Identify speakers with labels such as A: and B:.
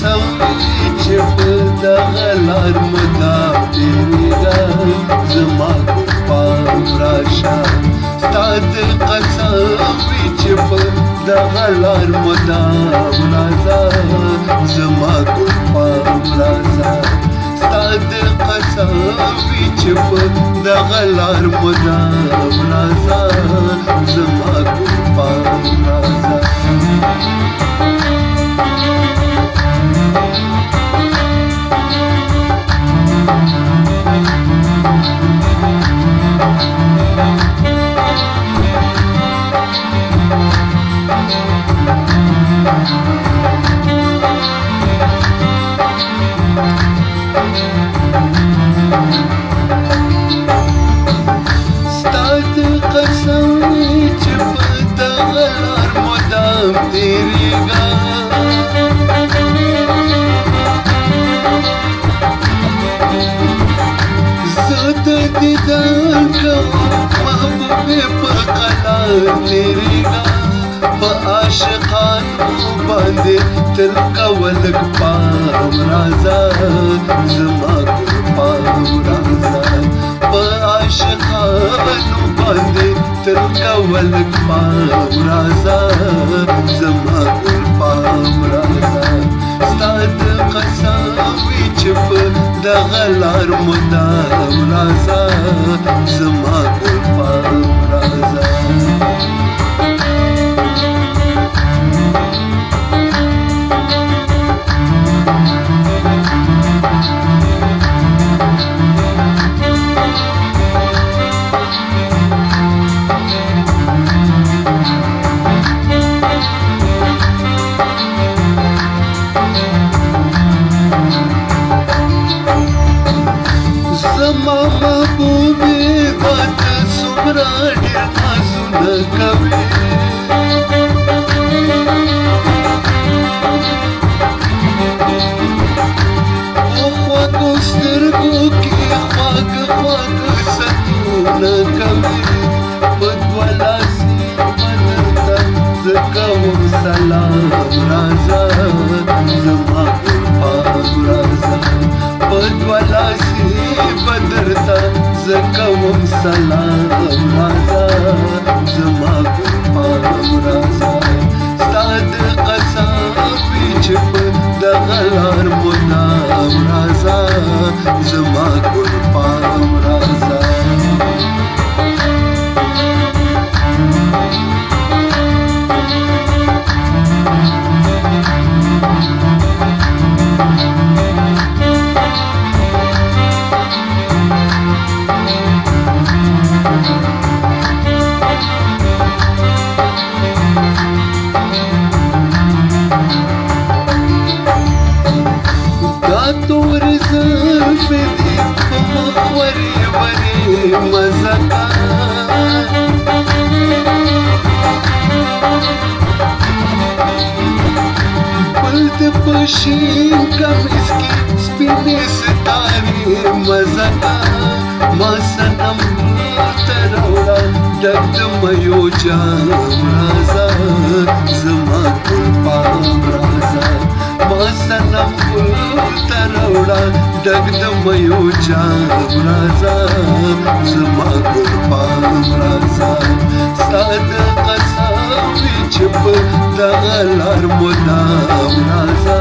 A: قسم چې په دغه لار مدام تېرېږه زما کور پام راشه ستا د قسم چې په دغه لار مدام راځه زما کور پام راځه ستا د قسم چې په دغه لار مدام راځه زما کور پام راځه دیدن کوم محبوبې په قلار تېرېږه په عاشقانو باندې تل کوه لږ پام راځه زما کور پام راځه په عاشقانو باندې تل کوه لږ پام راځه زما کور پام راځه ستا د قسم چې په دغه لار مدام راځه زما کور پام راځه زما محبوبې دا ته څومره ډېر نازونه کوې په خوږو سترګو کې خواږه خواږه ستونه کوې په دوه لاسي به درته زه کوم سلام راځه زما کور پام راځه په دوه لاسي به درته زه کوم سلام راځه زما کور پام راځه ستا د قسم چې په دغه لار مدام راځه زما کور پام راځه تورې زلفې دې په مخ ورې ورې مزه کا بل د په شین کمیس کې سپینې ستارې مزه کا ما صنم ته راوړه ډک د میو جام راځه زما کور پام راځه ما صنم ته راوړه ډک د میو جام راځه زما کور پام راځه ستا د قسم چې په دغه لار مدام راځه